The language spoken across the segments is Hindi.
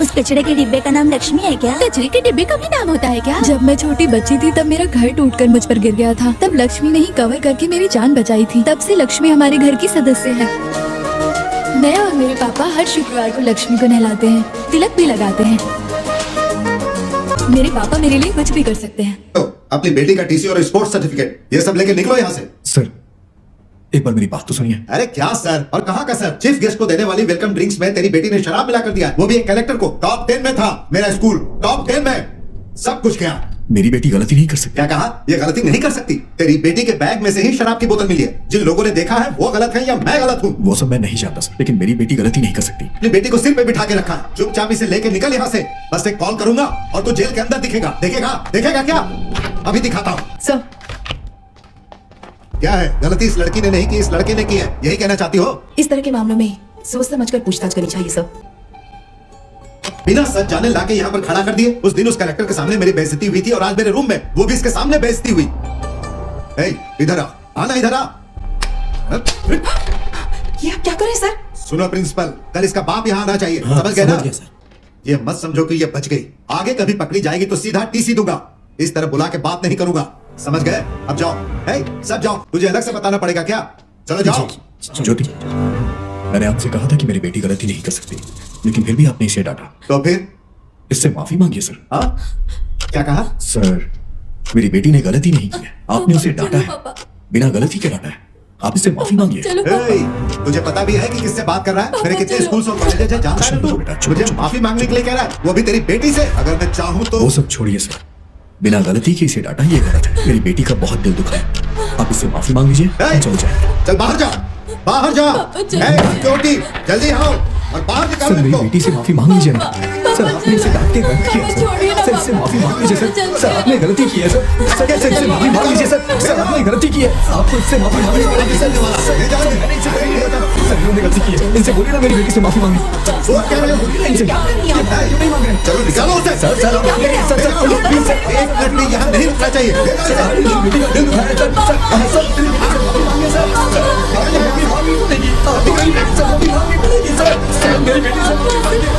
उस कचरे के डिब्बे का नाम लक्ष्मी है क्या? कचरे के डिब्बे का भी नाम होता है क्या? जब मैं छोटी बच्ची थी तब मेरा घर टूटकर मुझ पर गिर गया था। तब लक्ष्मी ने ही कवर करके मेरी जान बचाई थी। तब से लक्ष्मी हमारे घर की सदस्य है। मैं और मेरे पापा हर शुक्रवार को लक्ष्मी को नहलाते हैं, तिलक भी लगाते हैं। मेरे पापा मेरे लिए कुछ भी कर सकते हैं। तो अपनी बेटी का टीसी और स्पोर्ट्स सर्टिफिकेट ये सब लेके निकलो यहाँ से। सर एक बार मेरी बात तो सुनिए। अरे क्या सर और कहाँ का सर? चीफ गेस्ट को देने वाली वेलकम ड्रिंक्स में तेरी बेटी ने शराब मिला कर दिया, वो भी एक कलेक्टर को। टॉप 10 में था मेरा स्कूल, टॉप 10 में सब कुछ किया। मेरी बेटी गलती नहीं कर सकती। क्या कहा? ये गलती नहीं कर सकती। तेरी बेटी के बैग में से ही शराब की बोतल मिली है। जिन लोगों ने देखा है वो गलत है या मैं गलत हूँ? वो सब मैं नहीं जानता सर, लेकिन मेरी बेटी गलती नहीं कर सकती। अपनी बेटी को सिर पे बिठा के रखा है। चुपचाप इसे लेके निकल यहाँ से। बस एक कॉल करूंगा और तू जेल के अंदर दिखेगा। देखेगा? देखेगा क्या? अभी दिखाता हूँ। सर क्या है? गलती इस लड़की ने नहीं की, इस लड़के ने की है, यही कहना चाहती हो? इस तरह के मामलों में सोच समझकर पूछताछ करनी चाहिए सर। बिना सच जाने लाके यहाँ पर खड़ा कर दिए। उस दिन उस कलेक्टर के सामने मेरी बेइज्जती हुई थी और आज मेरे रूम में वो भी इसके सामने बेइज्जती हुई। इधर आ, आना इधर आ। ये आप क्या कर रहे हैं सर? सुनो प्रिंसिपल, कल इसका बाप यहाँ आना चाहिए। हाँ, समझ गए ना? समझ गया सर। ये मत समझो कि ये बच गई। आगे कभी पकड़ी जाएगी तो सीधा टीसी दूंगा। इस तरह बुला के बात नहीं करूंगा। समझ गए? अब जाओ। सब जाओ। तुझे अलग से बताना पड़ेगा क्या? चलो जाओ। ज्योति, मैंने आपसे कहा था कि मेरी बेटी गलती नहीं कर सकती, लेकिन फिर भी आपने इसे डांटा। तो फिर इससे माफी मांगिए सर। हाँ? क्या कहा? सर मेरी बेटी ने गलती नहीं की है, आपने उसे डांटा है। बिना गलती के डांटा है, आप इससे माफी मांगिए। चलो तुझे पता भी है कि किससे बात कर रहा है? मेरे कितने स्कूल और कॉलेज है जानता है तू? मुझे माफी मांगने के लिए कह रहा है, वो भी तेरी बेटी से। अगर मैं चाहूँ तो वो सब छोड़िए सर, बिना गलती के इसे डांटा ये गलत है। मेरी बेटी का बहुत दिल दुखा है, आप इससे माफी मांग लीजिए। चल जाए। चल बाहर जा, बाहर जा। सिक्योरिटी जल्दी आओ और बाहर सर निकालो मेरी इनको। बेटी से माफी मांग लीजिए ना। सर आपने इसे डांट के गलत किया सर। सर इससे माफी मांग लीजिए सर। सर आपने गलती की है सर। सर इससे माफी मांग लीजिए सर। सर आपने गलती की है, आपको इससे माफी मांगनी पड़ेगी सर। सर इन्होंने गलती की है, इनसे बोलिए ना मेरी बेटी से माफी मांगे। वो क्या रहे हो? इनसे नहीं मांग रहे। चलो निकालो उसे। सर प्लीज सर, एक मिनट में यहाँ नहीं रुकना चाहिए। मेरी बेटी का दिल दुखा है सर। सर मेरी बेटी से माफी मांगे सर। आपने माफी मांगनी पड़ेगी, आपको मेरी बेटी से माफी मांगनी पड़ेगी सर। सर मेरी बेटी से माफी मांगे।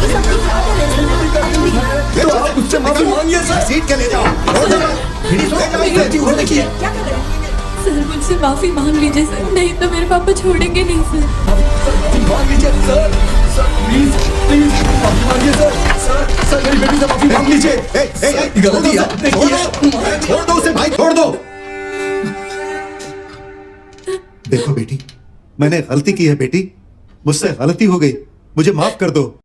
तो आप उससे माफी मांगिए सर। सीट के ले जाओ। सर मुझसे माफी मांग लीजिए सर, नहीं तो मेरे पापा छोड़ेंगे नहीं सर। माफी मांग लीजिए सर। सर प्लीज माफी मांगिए सर। सर मेरी बेटी से माफी मांग लीजिए। गलती आपने की है। छोड़ दो उसे भाई, छोड़ दो। देखो बेटी, मैंने गलती की है बेटी, मुझसे गलती हो गई, मुझे माफ कर दो।